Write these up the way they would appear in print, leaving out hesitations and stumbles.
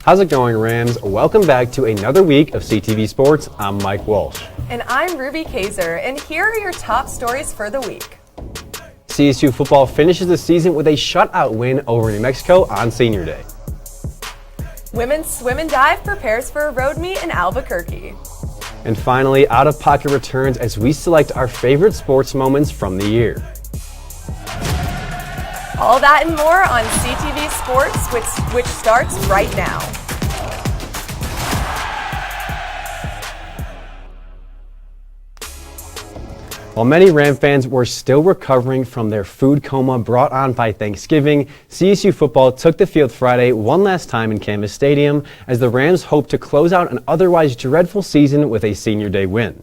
How's it going, Rams? Welcome back to another week of CTV Sports. I'm Mike Walsh. And I'm Ruby Kayser, and here are your top stories for the week. CSU Football finishes the season with a shutout win over New Mexico on Senior Day. Women's swim and dive prepares for a road meet in Albuquerque. And finally, Out of Pocket returns as we select our favorite sports moments from the year. All that and more on CTV Sports, which starts right now. While many Ram fans were still recovering from their food coma brought on by Thanksgiving, CSU Football took the field Friday one last time in Canvas Stadium as the Rams hoped to close out an otherwise dreadful season with a Senior Day win.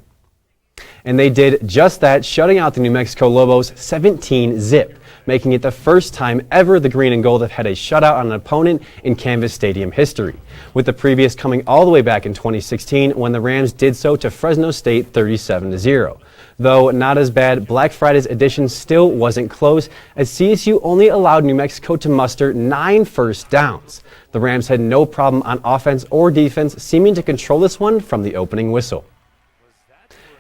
And they did just that, shutting out the New Mexico Lobos 17-0, making it the first time ever the Green and Gold have had a shutout on an opponent in Canvas Stadium history, with the previous coming all the way back in 2016 when the Rams did so to Fresno State 37-0. Though not as bad, Black Friday's edition still wasn't close, as CSU only allowed New Mexico to muster 9 first downs. The Rams had no problem on offense or defense, seeming to control this one from the opening whistle.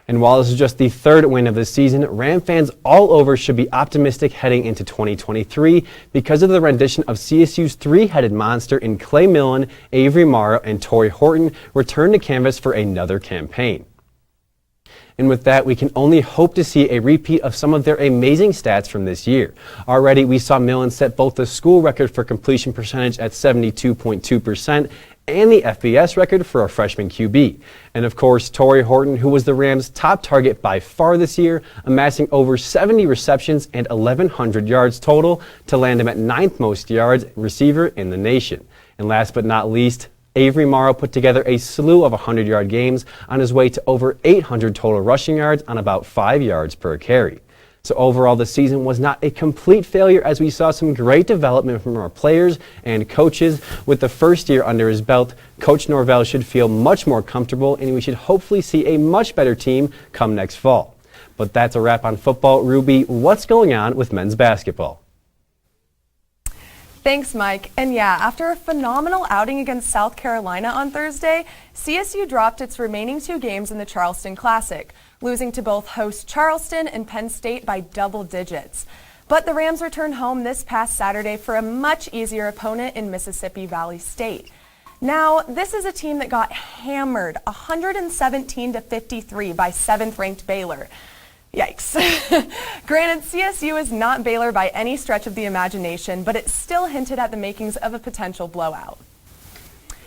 And while this is just the third win of the season, Ram fans all over should be optimistic heading into 2023 because of the rendition of CSU's three-headed monster in Clay Millen, Avery Morrow, and Torrey Horton return to Canvas for another campaign. And with that, we can only hope to see a repeat of some of their amazing stats from this year. Already, we saw Millen set both the school record for completion percentage at 72.2% and the FBS record for a freshman QB. And of course, Torrey Horton, who was the Rams' top target by far this year, amassing over 70 receptions and 1,100 yards total to land him at 9th most yards receiver in the nation. And last but not least, Avery Morrow put together a slew of 100-yard games on his way to over 800 total rushing yards on about 5 yards per carry. So overall, the season was not a complete failure as we saw some great development from our players and coaches. With the first year under his belt, Coach Norvell should feel much more comfortable and we should hopefully see a much better team come next fall. But that's a wrap on football. Ruby, what's going on with men's basketball? Thanks, Mike. And yeah, after a phenomenal outing against South Carolina on Thursday, CSU dropped its remaining 2 games in the Charleston Classic, losing to both host Charleston and Penn State by double digits. But the Rams returned home this past Saturday for a much easier opponent in Mississippi Valley State. Now, this is a team that got hammered 117-53 by 7th-ranked Baylor. Yikes. Granted, CSU is not Baylor by any stretch of the imagination, but it still hinted at the makings of a potential blowout.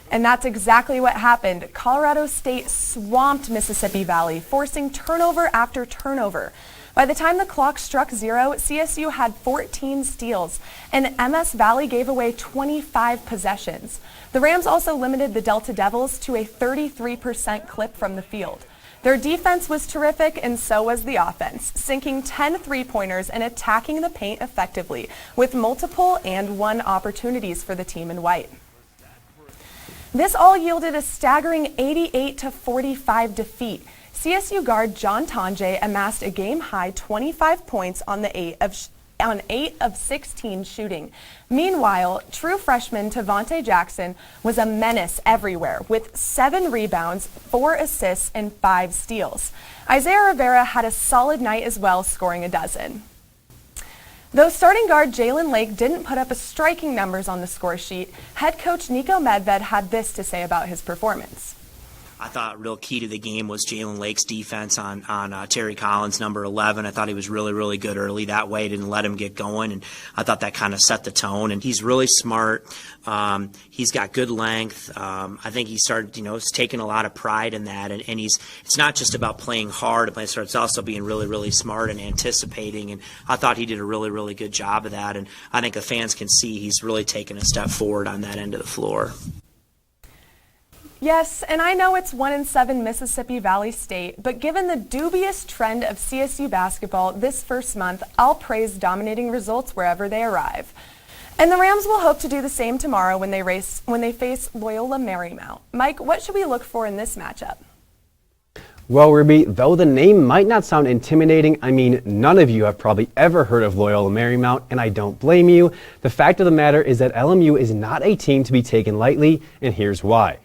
And that's exactly what happened. Colorado State swamped Mississippi Valley, forcing turnover after turnover. By the time the clock struck 0, CSU had 14 steals, and MS Valley gave away 25 possessions. The Rams also limited the Delta Devils to a 33% clip from the field. Their defense was terrific, and so was the offense, sinking 10 three-pointers and attacking the paint effectively, with multiple and one opportunities for the team in white. This all yielded a staggering 88-45 defeat. CSU guard John Tonje amassed a game-high 25 points on 8 of 16 shooting. Meanwhile, true freshman Tavante Jackson was a menace everywhere with 7 rebounds, 4 assists, and 5 steals. Isaiah Rivera had a solid night as well, scoring a dozen. Though starting guard Jalen Lake didn't put up striking numbers on the score sheet, head coach Nico Medved had this to say about his performance. I thought real key to the game was Jalen Lake's defense on Terry Collins, number 11. I thought he was really, really good early that way. Didn't let him get going, and I thought that kind of set the tone. And he's really smart. He's got good length. I think he started, taking a lot of pride in that. And it's not just about playing hard, but it's also being really, really smart and anticipating. And I thought he did a really, really good job of that. And I think the fans can see he's really taken a step forward on that end of the floor. Yes, and I know it's 1-7 Mississippi Valley State, but given the dubious trend of CSU basketball this first month, I'll praise dominating results wherever they arrive. And the Rams will hope to do the same tomorrow when they face Loyola Marymount. Mike, what should we look for in this matchup? Well, Ruby, though the name might not sound intimidating, I mean, none of you have probably ever heard of Loyola Marymount, and I don't blame you. The fact of the matter is that LMU is not a team to be taken lightly, and here's why.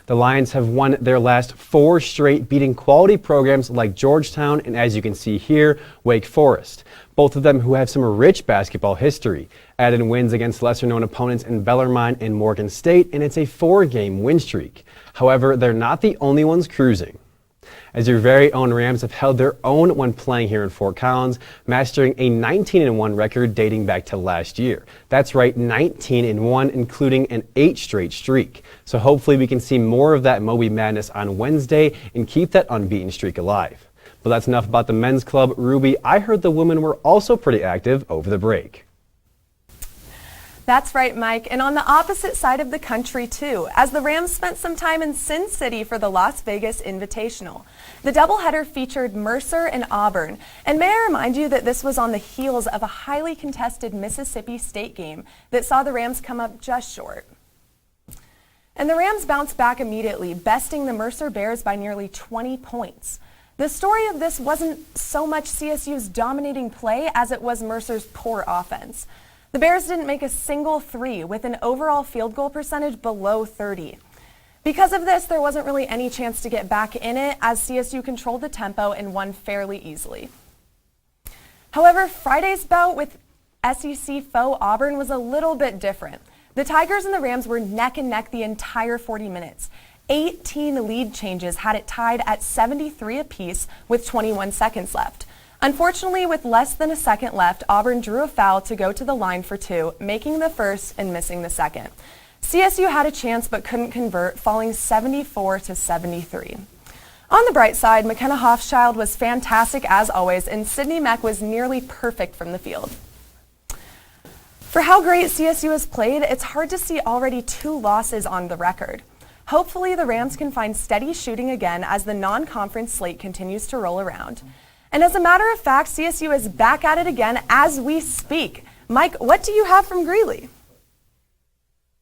The Lions have won their last 4 straight, beating quality programs like Georgetown and, as you can see here, Wake Forest. Both of them who have some rich basketball history. Add in wins against lesser-known opponents in Bellarmine and Morgan State, and it's a 4-game win streak. However, they're not the only ones cruising, as your very own Rams have held their own when playing here in Fort Collins, mastering a 19-1 record dating back to last year. That's right, 19-1, including an 8-straight streak. So hopefully we can see more of that Moby Madness on Wednesday and keep that unbeaten streak alive. But that's enough about the men's club. Ruby, I heard the women were also pretty active over the break. That's right, Mike, and on the opposite side of the country too, as the Rams spent some time in Sin City for the Las Vegas Invitational. The doubleheader featured Mercer and Auburn, and may I remind you that this was on the heels of a highly contested Mississippi State game that saw the Rams come up just short. And the Rams bounced back immediately, besting the Mercer Bears by nearly 20 points. The story of this wasn't so much CSU's dominating play as it was Mercer's poor offense. The Bears didn't make a single 3, with an overall field goal percentage below 30. Because of this, there wasn't really any chance to get back in it, as CSU controlled the tempo and won fairly easily. However, Friday's bout with SEC foe Auburn was a little bit different. The Tigers and the Rams were neck and neck the entire 40 minutes. 18 lead changes had it tied at 73 apiece with 21 seconds left. Unfortunately, with less than a second left, Auburn drew a foul to go to the line for 2, making the first and missing the second. CSU had a chance but couldn't convert, falling 74-73. On the bright side, McKenna Hofschild was fantastic as always, and Sydney Meck was nearly perfect from the field. For how great CSU has played, it's hard to see already 2 losses on the record. Hopefully, the Rams can find steady shooting again as the non-conference slate continues to roll around. And as a matter of fact, CSU is back at it again as we speak. Mike, what do you have from Greeley?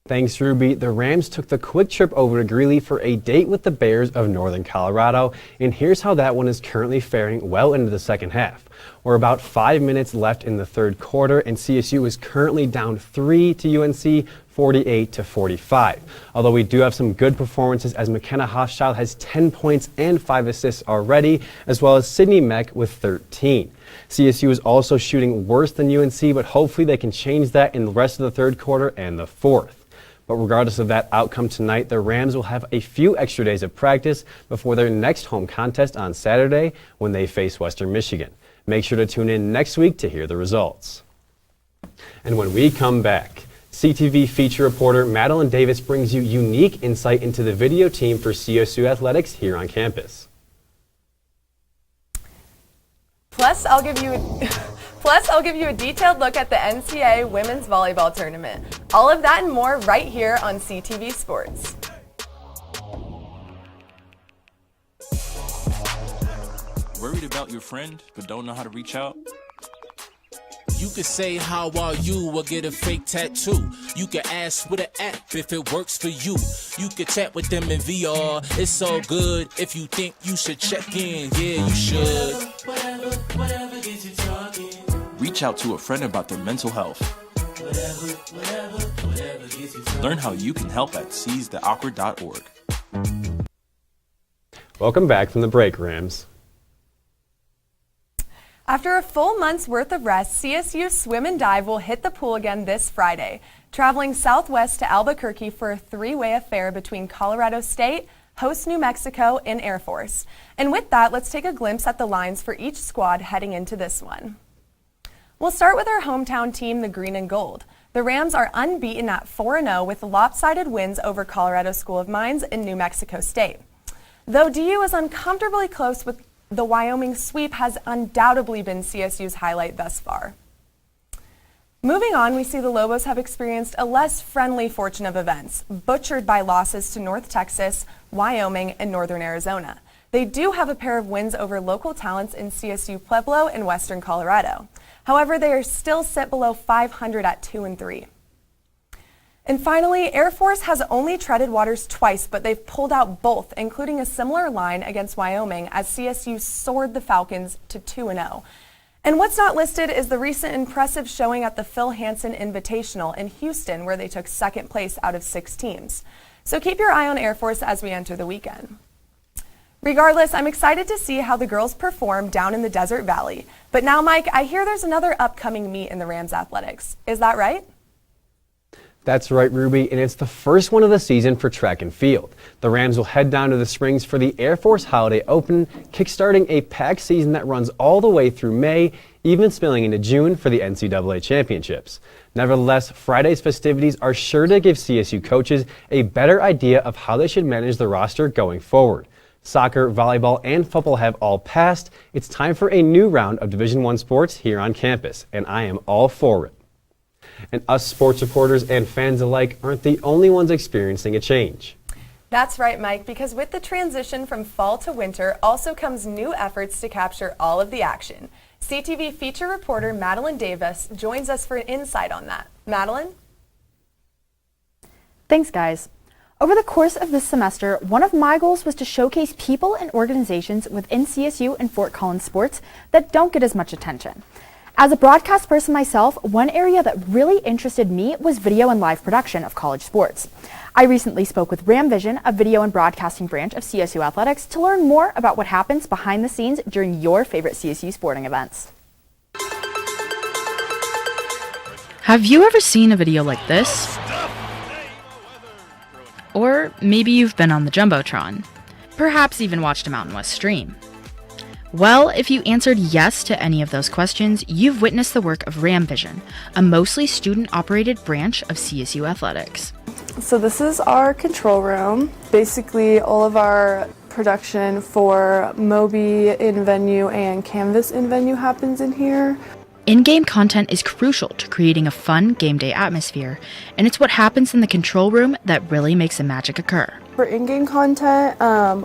Thanks, Ruby. The Rams took the quick trip over to Greeley for a date with the Bears of Northern Colorado, and here's how that one is currently faring well into the second half. We're about 5 minutes left in the third quarter, and CSU is currently down 3 to UNC, 48-45. Although we do have some good performances, as McKenna Hofschild has 10 points and 5 assists already, as well as Sydney Meck with 13. CSU is also shooting worse than UNC, but hopefully they can change that in the rest of the third quarter and the fourth. But regardless of that outcome tonight, the Rams will have a few extra days of practice before their next home contest on Saturday when they face Western Michigan. Make sure to tune in next week to hear the results. And when we come back, CTV feature reporter Madeline Davis brings you unique insight into the video team for CSU athletics here on campus. Plus, I'll give you a detailed look at the NCAA Women's Volleyball Tournament. All of that and more right here on CTV Sports. Worried about your friend but don't know how to reach out? You could say, how are you, or get a fake tattoo. You could ask with an app if it works for you. You could chat with them in VR, it's all good. If you think you should check in, yeah, you should. Whatever gets you talking. Reach out to a friend about their mental health. Whatever gets you talking. Learn how you can help at seizetheawkward.org. Welcome back from the break, Rams. After a full month's worth of rest, CSU Swim and Dive will hit the pool again this Friday, traveling southwest to Albuquerque for a 3-way affair between Colorado State, host New Mexico, and Air Force. And with that, let's take a glimpse at the lines for each squad heading into this one. We'll start with our hometown team, the Green and Gold. The Rams are unbeaten at 4-0 with lopsided wins over Colorado School of Mines and New Mexico State. Though DU is uncomfortably close with the Wyoming sweep has undoubtedly been CSU's highlight thus far. Moving on, we see the Lobos have experienced a less friendly fortune of events, butchered by losses to North Texas, Wyoming, and Northern Arizona. They do have a pair of wins over local talents in CSU Pueblo and Western Colorado. However, they are still sit below 500 at 2-3. And finally, Air Force has only treaded waters twice, but they've pulled out both, including a similar line against Wyoming as CSU soared the Falcons to 2-0. And what's not listed is the recent impressive showing at the Phil Hansen Invitational in Houston, where they took second place out of 6 teams. So keep your eye on Air Force as we enter the weekend. Regardless, I'm excited to see how the girls perform down in the Desert Valley. But now, Mike, I hear there's another upcoming meet in the Rams athletics. Is that right? That's right, Ruby, and it's the first one of the season for track and field. The Rams will head down to the Springs for the Air Force Holiday Open, kickstarting a packed season that runs all the way through May, even spilling into June for the NCAA Championships. Nevertheless, Friday's festivities are sure to give CSU coaches a better idea of how they should manage the roster going forward. Soccer, volleyball, and football have all passed. It's time for a new round of Division I sports here on campus, and I am all for it. And us sports reporters and fans alike aren't the only ones experiencing a change. That's right, Mike, because with the transition from fall to winter also comes new efforts to capture all of the action. CTV feature reporter Madeline Davis joins us for an insight on that. Madeline? Thanks, guys. Over the course of this semester, one of my goals was to showcase people and organizations within CSU and Fort Collins sports that don't get as much attention. As a broadcast person myself, one area that really interested me was video and live production of college sports. I recently spoke with Ram Vision, a video and broadcasting branch of CSU Athletics, to learn more about what happens behind the scenes during your favorite CSU sporting events. Have you ever seen a video like this? Or maybe you've been on the Jumbotron. Perhaps even watched a Mountain West stream. Well, if you answered yes to any of those questions, you've witnessed the work of Ram Vision, a mostly student-operated branch of CSU Athletics. So this is our control room. Basically, all of our production for Moby in-venue and Canvas in-venue happens in here. In-game content is crucial to creating a fun game day atmosphere, and it's what happens in the control room that really makes the magic occur. For in-game content,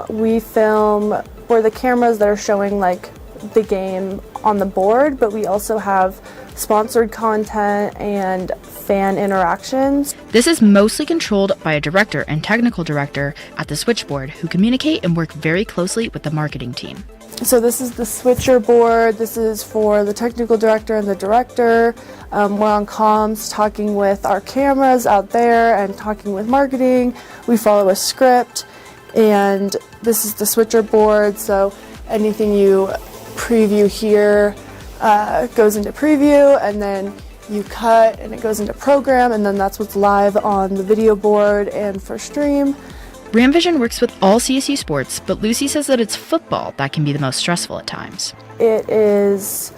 we film for the cameras that are showing like the game on the board, but we also have sponsored content and fan interactions. This is mostly controlled by a director and technical director at the switchboard who communicate and work very closely with the marketing team. So this is the switcher board. This is for the technical director and the director. We're on comms talking with our cameras out there and talking with marketing. We follow a script, and this is the switcher board. So anything you preview here goes into preview, and then you cut and it goes into program, and then that's what's live on the video board and for stream. Ram Vision works with all CSU sports, but Lucy says that it's football that can be the most stressful at times. It is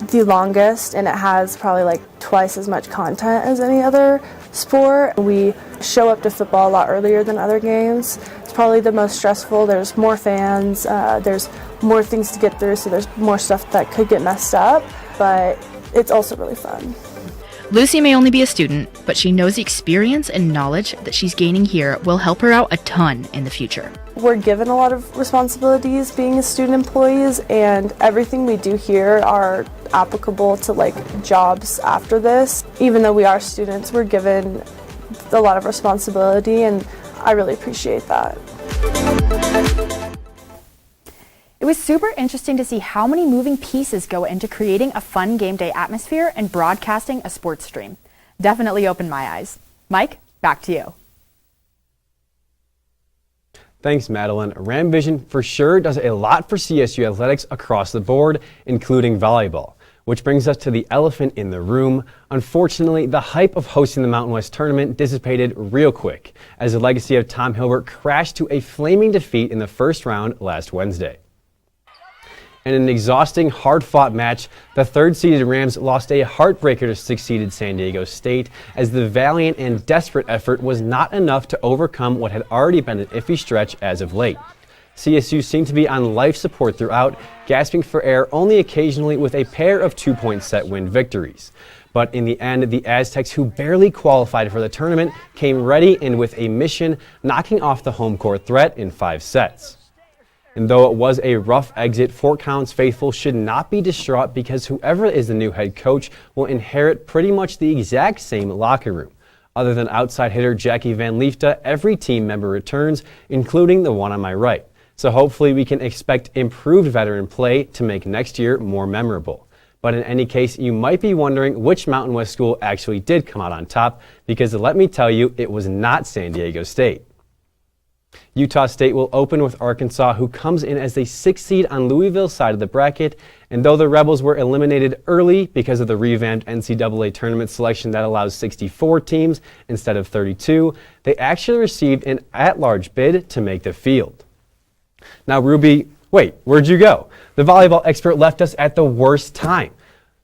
the longest, and it has probably like twice as much content as any other sport. We show up to football a lot earlier than other games. It's probably the most stressful. There's more fans, there's more things to get through, so there's more stuff that could get messed up, but it's also really fun. Lucy may only be a student, but she knows the experience and knowledge that she's gaining here will help her out a ton in the future. We're given a lot of responsibilities being as student employees, and everything we do here are applicable to like jobs after this. Even though we are students, we're given a lot of responsibility, and I really appreciate that. It was super interesting to see how many moving pieces go into creating a fun game day atmosphere and broadcasting a sports stream. Definitely opened my eyes. Mike, back to you. Thanks, Madeline. Ram Vision for sure does a lot for CSU athletics across the board, including volleyball. Which brings us to the elephant in the room. Unfortunately, the hype of hosting the Mountain West tournament dissipated real quick as the legacy of Tom Hilbert crashed to a flaming defeat in the first round last Wednesday. In an exhausting, hard-fought match, the third-seeded Rams lost a heartbreaker to sixth-seeded San Diego State as the valiant and desperate effort was not enough to overcome what had already been an iffy stretch as of late. CSU seemed to be on life support throughout, gasping for air only occasionally with a pair of two-point set win victories. But in the end, the Aztecs, who barely qualified for the tournament, came ready and with a mission, knocking off the home court threat in 5 sets. And though it was a rough exit, Fort Collins faithful should not be distraught because whoever is the new head coach will inherit pretty much the exact same locker room. Other than outside hitter Jackie Van Liefde, every team member returns, including the one on my right. So hopefully we can expect improved veteran play to make next year more memorable. But in any case, you might be wondering which Mountain West school actually did come out on top, because let me tell you, it was not San Diego State. Utah State will open with Arkansas, who comes in as the 6th seed on Louisville's side of the bracket. And though the Rebels were eliminated early because of the revamped NCAA tournament selection that allows 64 teams instead of 32, they actually received an at-large bid to make the field. Now, Ruby, wait, where'd you go? The volleyball expert left us at the worst time.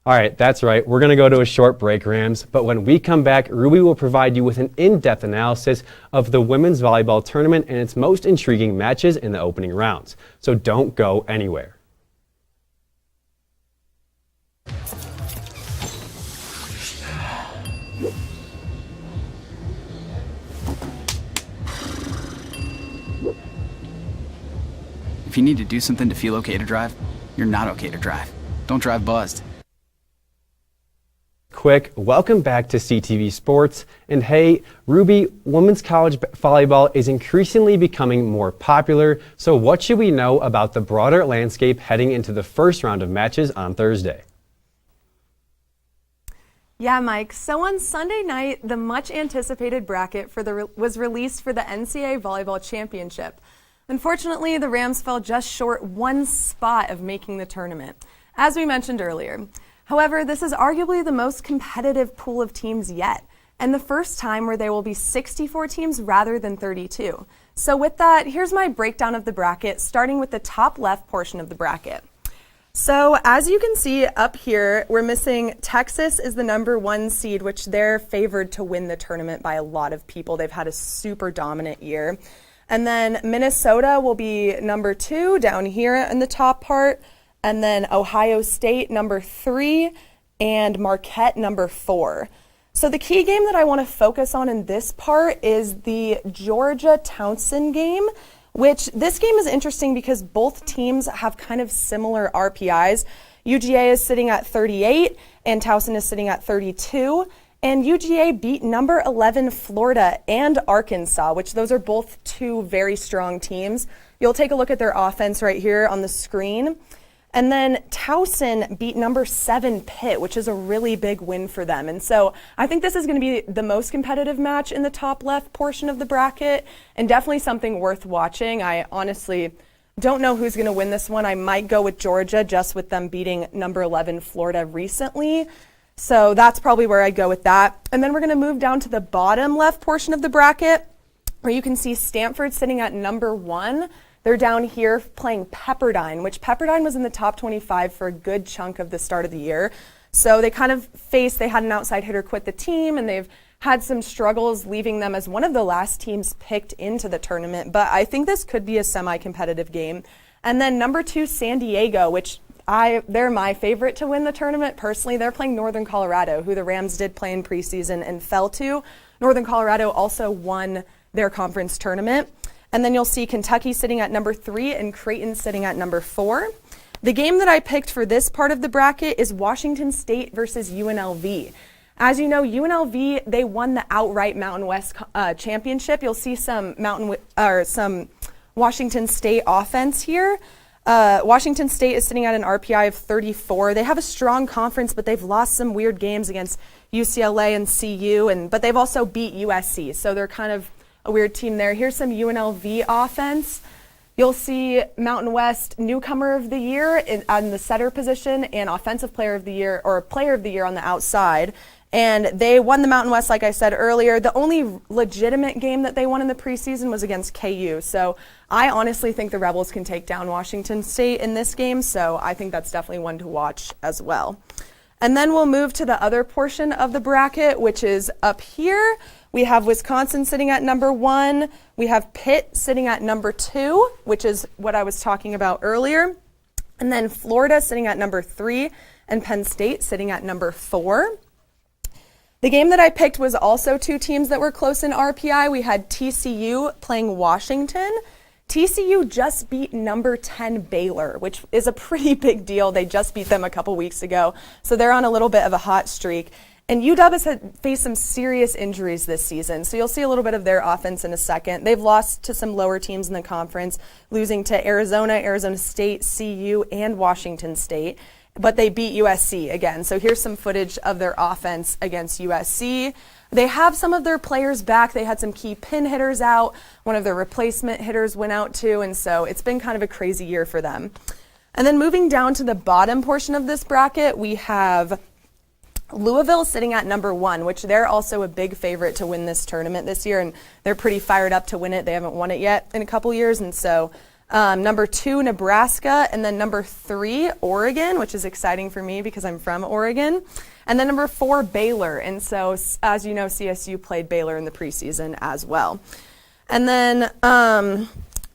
All right, that's right. We're going to go to a short break, Rams. But when we come back, Ruby will provide you with an in-depth analysis of the women's volleyball tournament and its most intriguing matches in the opening rounds. So don't go anywhere. If you need to do something to feel okay to drive, you're not okay to drive. Don't drive buzzed. Quick, welcome back to CTV Sports. And hey, Ruby, women's college volleyball is increasingly becoming more popular. So what should we know about the broader landscape heading into the first round of matches on Thursday? Yeah, Mike. So on Sunday night, the much anticipated bracket was released for the NCAA Volleyball Championship. Unfortunately, the Rams fell just short one spot of making the tournament, as we mentioned earlier. However, this is arguably the most competitive pool of teams yet, and the first time where there will be 64 teams rather than 32. So with that, here's my breakdown of the bracket, starting with the top left portion of the bracket. So as you can see up here, we're missing Texas is the #1 seed, which they're favored to win the tournament by a lot of people. They've had a super dominant year. And then Minnesota will be #2 down here in the top part. And then Ohio State #3 and Marquette #4. So the key game that I want to focus on in this part is the Georgia-Towson game, which this game is interesting because both teams have kind of similar RPIs. UGA is sitting at 38 and Towson is sitting at 32. And UGA beat #11 Florida and Arkansas, which those are both two very strong teams. You'll take a look at their offense right here on the screen. And then Towson beat #7 Pitt, which is a really big win for them. And so I think this is going to be the most competitive match in the top left portion of the bracket and definitely something worth watching. I honestly don't know who's going to win this one. I might go with Georgia just with them beating #11 Florida recently. So that's probably where I'd go with that. And then we're going to move down to the bottom left portion of the bracket where you can see Stanford sitting at #1. They're down here playing Pepperdine, which Pepperdine was in the top 25 for a good chunk of the start of the year. So they kind of they had an outside hitter quit the team, and they've had some struggles, leaving them as one of the last teams picked into the tournament. But I think this could be a semi-competitive game. And then #2, San Diego, which they're my favorite to win the tournament. Personally, they're playing Northern Colorado, who the Rams did play in preseason and fell to. Northern Colorado also won their conference tournament. And then you'll see Kentucky sitting at #3 and Creighton sitting at #4. The game that I picked for this part of the bracket is Washington State versus UNLV. As you know, UNLV, they won the outright Mountain West championship. You'll see some Washington State offense here. Washington State is sitting at an RPI of 34. They have a strong conference, but they've lost some weird games against UCLA and CU, but they've also beat USC, so they're kind of a weird team there. Here's some UNLV offense. You'll see Mountain West Newcomer of the Year on the setter position and Offensive Player of the Year or Player of the Year on the outside. And they won the Mountain West, like I said earlier. The only legitimate game that they won in the preseason was against KU. So I honestly think the Rebels can take down Washington State in this game. So I think that's definitely one to watch as well. And then we'll move to the other portion of the bracket, which is up here. We have Wisconsin sitting at #1. We have Pitt sitting at #2, which is what I was talking about earlier. And then Florida sitting at #3 and Penn State sitting at #4. The game that I picked was also two teams that were close in RPI. We had TCU playing Washington. TCU just beat #10 Baylor, which is a pretty big deal. They just beat them a couple weeks ago, so they're on a little bit of a hot streak. And UW has faced some serious injuries this season, so you'll see a little bit of their offense in a second. They've lost to some lower teams in the conference, losing to Arizona, Arizona State, CU, and Washington State, but they beat USC again. So here's some footage of their offense against USC. They have some of their players back. They had some key pin hitters out. One of their replacement hitters went out too, and so it's been kind of a crazy year for them. And then moving down to the bottom portion of this bracket, we have Louisville sitting at number 1, which they're also a big favorite to win this tournament this year, and they're pretty fired up to win it. They haven't won it yet in a couple years, and so number 2, Nebraska, and then number 3, Oregon, which is exciting for me because I'm from Oregon, and then number 4, Baylor, and so as you know, CSU played Baylor in the preseason as well. And then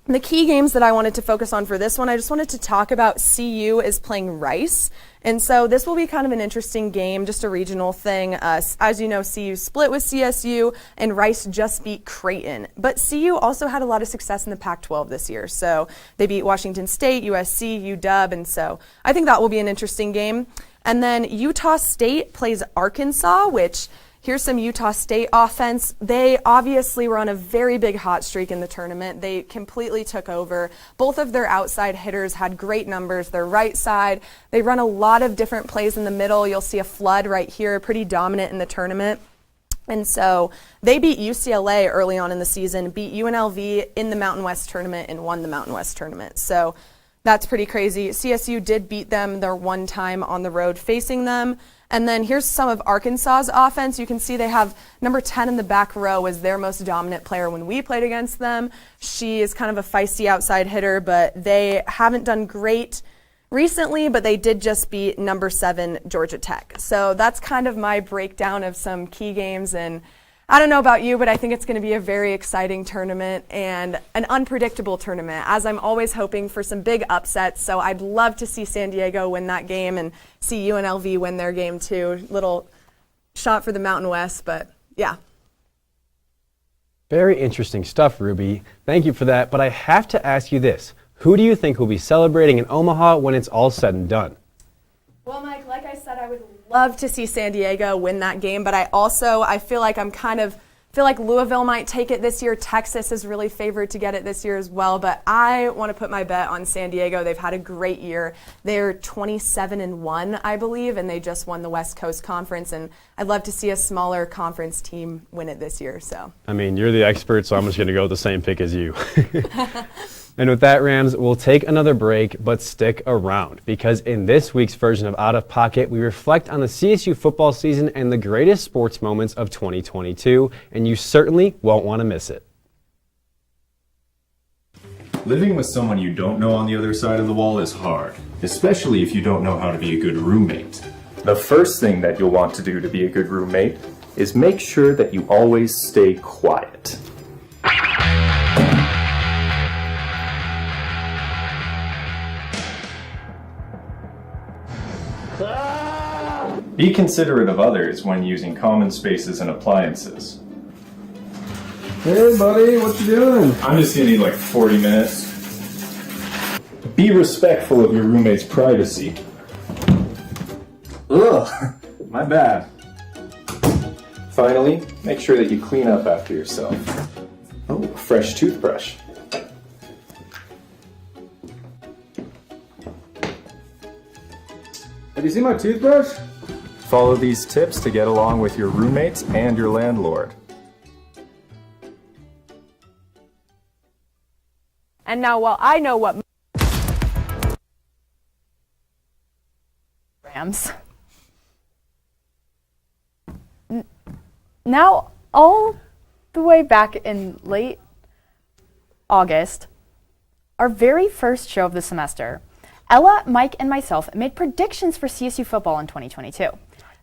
the key games that I wanted to focus on for this one, I just wanted to talk about CU is playing Rice. And so this will be kind of an interesting game, just a regional thing. As you know, CU split with CSU, and Rice just beat Creighton. But CU also had a lot of success in the Pac-12 this year. So they beat Washington State, USC, UW, and so I think that will be an interesting game. And then Utah State plays Arkansas, which here's some Utah State offense. They obviously were on a very big hot streak in the tournament. They completely took over. Both of their outside hitters had great numbers. Their right side, they run a lot of different plays in the middle. You'll see a flood right here, pretty dominant in the tournament. And so they beat UCLA early on in the season, beat UNLV in the Mountain West tournament, and won the Mountain West tournament. So that's pretty crazy. CSU did beat them their one time on the road facing them. And then here's some of Arkansas's offense. You can see they have number 10 in the back row as their most dominant player when we played against them. She is kind of a feisty outside hitter, but they haven't done great recently, but they did just beat number 7 Georgia Tech. So that's kind of my breakdown of some key games, and I don't know about you, but I think it's going to be a very exciting tournament and an unpredictable tournament, as I'm always hoping for some big upsets. So I'd love to see San Diego win that game and see UNLV win their game too. Little shot for the Mountain West, but yeah. Very interesting stuff, Ruby. Thank you for that. But I have to ask you this. Who do you think will be celebrating in Omaha when it's all said and done? Well, Mike, like I said, I would love to see San Diego win that game, but I feel like Louisville might take it this year. Texas is really favored to get it this year as well, but I want to put my bet on San Diego. They've had a great year. They're 27-1, I believe, and they just won the West Coast Conference, and I'd love to see a smaller conference team win it this year. So, I mean, you're the expert, so I'm just going to go with the same pick as you. And with that, Rams, we'll take another break, but stick around, because in this week's version of Out of Pocket, we reflect on the CSU football season and the greatest sports moments of 2022, and you certainly won't want to miss it. Living with someone you don't know on the other side of the wall is hard, especially if you don't know how to be a good roommate. The first thing that you'll want to do to be a good roommate is make sure that you always stay quiet. Be considerate of others when using common spaces and appliances. Hey buddy, what you doing? I'm just gonna need like 40 minutes. Be respectful of your roommate's privacy. Ugh, my bad. Finally, make sure that you clean up after yourself. Oh, a fresh toothbrush. Have you seen my toothbrush? Follow these tips to get along with your roommates and your landlord. and now while I know what Rams. Now, all the way back in late August, our very first show of the semester, Ella, Mike, and myself made predictions for CSU football in 2022.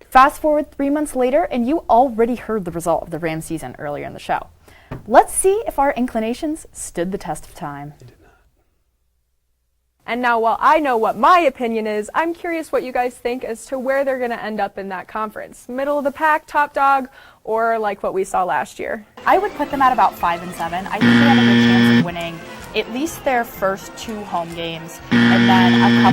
Fast forward 3 months later, and you already heard the result of the Rams season earlier in the show. Let's see if our inclinations stood the test of time. And now, while I know what my opinion is, I'm curious what you guys think as to where they're going to end up in that conference. Middle of the pack, top dog, or like what we saw last year? I would put them at about 5 and 7. I think they have a good chance of winning at least their first 2 home games, and then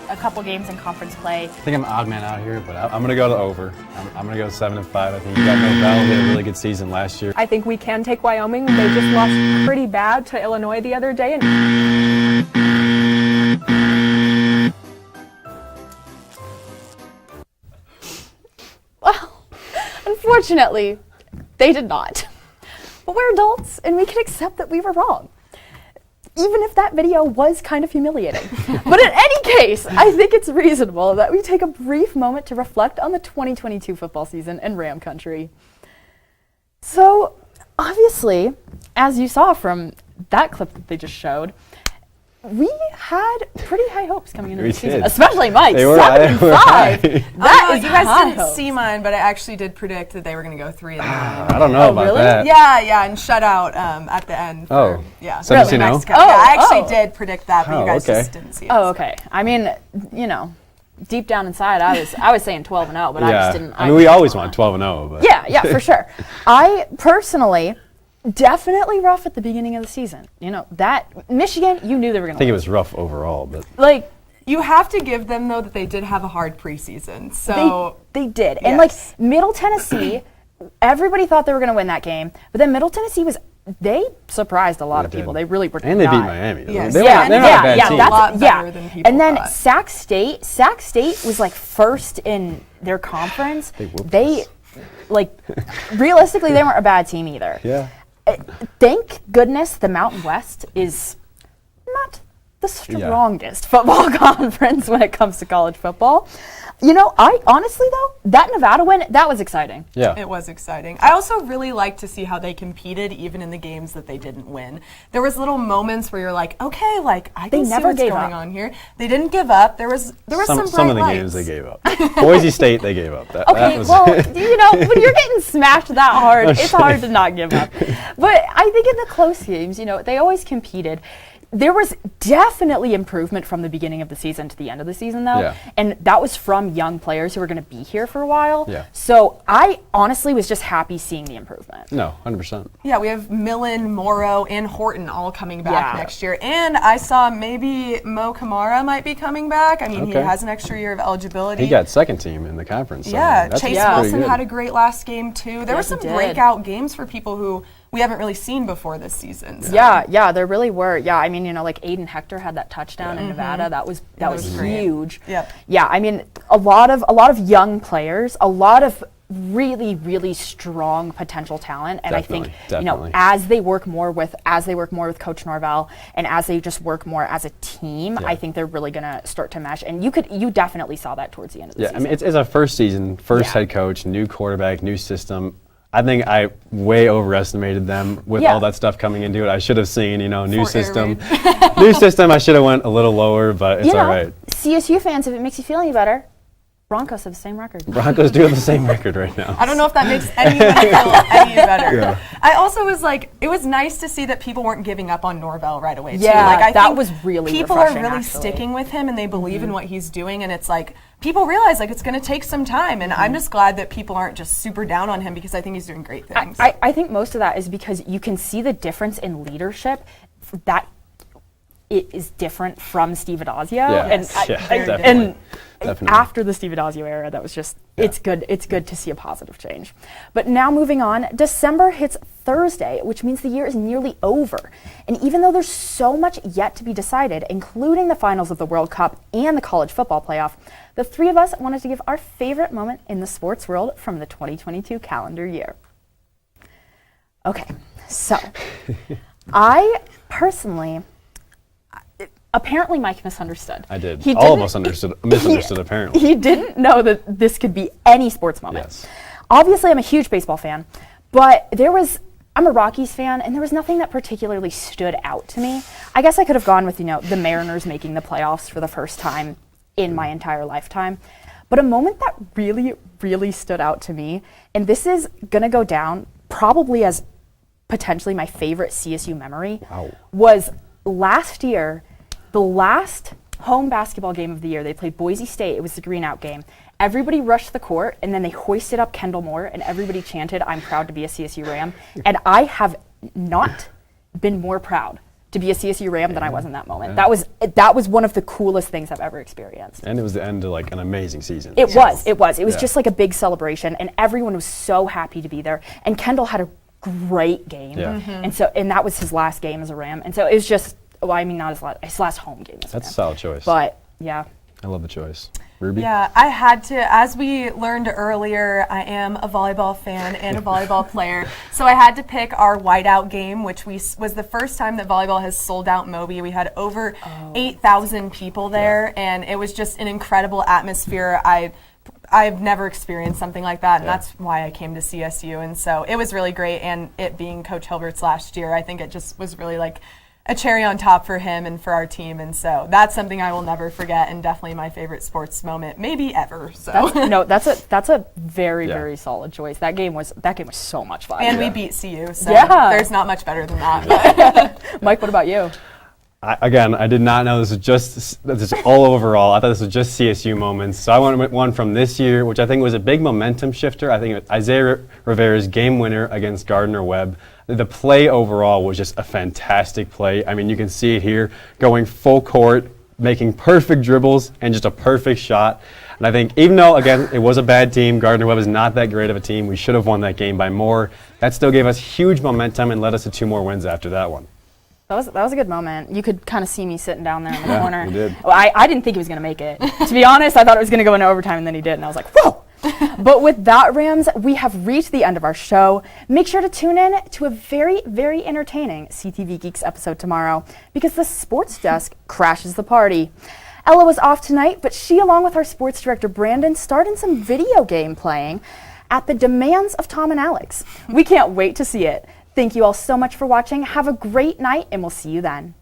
a a couple games in conference play. I think I'm odd man out here, but I'm going to go to over. I'm going to go 7-5. I think you got Novell. They had a really good season last year. I think we can take Wyoming. They just lost pretty bad to Illinois the other day. Well, unfortunately, they did not. But we're adults, and we can accept that we were wrong, even if that video was kind of humiliating. But in any case, I think it's reasonable that we take a brief moment to reflect on the 2022 football season in Ram Country. So, obviously, as you saw from that clip that they just showed, we had pretty high hopes coming into the season, especially Mike. 7-5. That is you guys high didn't hopes. see mine, but I actually did predict that they were going to go 3-9. I don't know about really? that. Yeah, and shutout at the end. Yeah. For Really? Mexico. Yeah, I actually did predict that, but you guys okay. just didn't see it. Oh, okay. I mean, deep down inside, I was saying 12-0, but I just didn't. I mean, we always want 12-0, but Yeah, for sure. I personally definitely rough at the beginning of the season. That Michigan, you knew they were going I to think it was rough overall, but You have to give them, though, that they did have a hard preseason. So they did. Yes. And Middle Tennessee, everybody thought they were going to win that game, but then Middle Tennessee they surprised a lot of people. They really were. and they beat Miami. Yes. They were not a bad team. That's a lot better than people And then thought. Sac State was first in their conference. They realistically, they weren't a bad team either. Yeah. Thank goodness the Mountain West is not the strongest football conference when it comes to college football. I honestly, though, that Nevada win, that was exciting. Yeah. It was exciting. I also really liked to see how they competed even in the games that they didn't win. There was little moments where you're like, okay, I can see what's going on here. They didn't give up. There was some bright Some of the lights. games they gave up. Boise State, they gave up. Okay, when you're getting smashed that hard, it's hard to not give up. But I think in the close games, they always competed. There was definitely improvement from the beginning of the season to the end of the season, though. Yeah. And that was from young players who were going to be here for a while. Yeah. So I honestly was just happy seeing the improvement. No, 100%. Yeah, we have Millen, Morrow, and Horton all coming back next year. And I saw maybe Mo Kamara might be coming back. I mean, he has an extra year of eligibility. He got second team in the conference. So Yeah, that's Chase pretty Wilson good. had a great last game, too. There were Yes, some he did. breakout games for people who we haven't really seen before this season. So. Yeah, there really were. Yeah, I mean, Aiden Hector had that touchdown in Nevada. That was great. huge. Yep. Yeah, I mean, a lot of young players, a lot of really, really strong potential talent, and Definitely, I think definitely. as they work more with Coach Norvell, and as they just work more as a team, I think they're really gonna start to mesh. And you definitely saw that towards the end of the season. I mean, it's our first season, head coach, new quarterback, new system. I think I way overestimated them with all that stuff coming into it. I should have seen, new system. New system, I should have went a little lower, but it's all right. CSU fans, if it makes you feel any better, Broncos have the same record. Broncos do have the same record right now. I don't know if that makes anyone feel any better. Yeah. I also was it was nice to see that people weren't giving up on Norvell right away, too. Yeah, I that think was really people are refreshing, really actually. sticking with him, and they believe in what he's doing, and it's people realize it's going to take some time, and I'm just glad that people aren't just super down on him because I think he's doing great things. I think most of that is because you can see the difference in leadership that it is different from Steve Adazio. And after the Steve Adazio era, that was just, it's good to see a positive change. But now moving on, December hits Thursday, which means the year is nearly over. And even though there's so much yet to be decided, including the finals of the World Cup and the college football playoff, the three of us wanted to give our favorite moment in the sports world from the 2022 calendar year. Okay, so I personally, apparently Mike misunderstood. I did. All of us misunderstood apparently. He didn't know that this could be any sports moment. Yes. Obviously, I'm a huge baseball fan, but I'm a Rockies fan, and there was nothing that particularly stood out to me. I guess I could have gone with, the Mariners making the playoffs for the first time in my entire lifetime. But a moment that really, really stood out to me, and this is going to go down probably as potentially my favorite CSU memory, was last year, the last home basketball game of the year. They played Boise State. It was the green out game. Everybody rushed the court, and then they hoisted up Kendall Moore, and everybody chanted, "I'm proud to be a CSU Ram." And I have not been more proud to be a CSU Ram than I was in that moment. That was one of the coolest things I've ever experienced. And it was the end of like an amazing season. It was. It was just like a big celebration, and everyone was so happy to be there. And Kendall had a great game, and that was his last game as a Ram. And so it was just, not his last home game as a Ram. That's a solid choice. But yeah. I love the choice. Ruby? Yeah, I had to, as we learned earlier, I am a volleyball fan and a volleyball player. So I had to pick our whiteout game, which was the first time that volleyball has sold out Moby. We had over 8,000 people there, and it was just an incredible atmosphere. I've never experienced something like that, and that's why I came to CSU. And so it was really great, and it being Coach Hilbert's last year, I think it just was really like a cherry on top for him and for our team, and so that's something I will never forget, and definitely my favorite sports moment, maybe ever. So that's a very very solid choice. That game was so much fun, and we beat CU, so there's not much better than that. Mike, what about you? I did not know this is all overall. I thought this was just CSU moments. So I went with one from this year, which I think was a big momentum shifter. I think it was Isaiah Rivera's game winner against Gardner-Webb. The play overall was just a fantastic play. I mean, you can see it here, going full court, making perfect dribbles, and just a perfect shot. And I think even though, again, it was a bad team, Gardner-Webb is not that great of a team. We should have won that game by more. That still gave us huge momentum and led us to 2 more wins after that one. That was a good moment. You could kind of see me sitting down there in the corner. You did. Well, I didn't think he was going to make it. To be honest, I thought it was going to go into overtime, and then he did, and I was like, whoa! But with that, Rams, we have reached the end of our show. Make sure to tune in to a very, very entertaining CTV Geeks episode tomorrow, because the sports desk crashes the party. Ella was off tonight, but she, along with our sports director, Brandon, starred in some video game playing at the demands of Tom and Alex. We can't wait to see it. Thank you all so much for watching. Have a great night, and we'll see you then.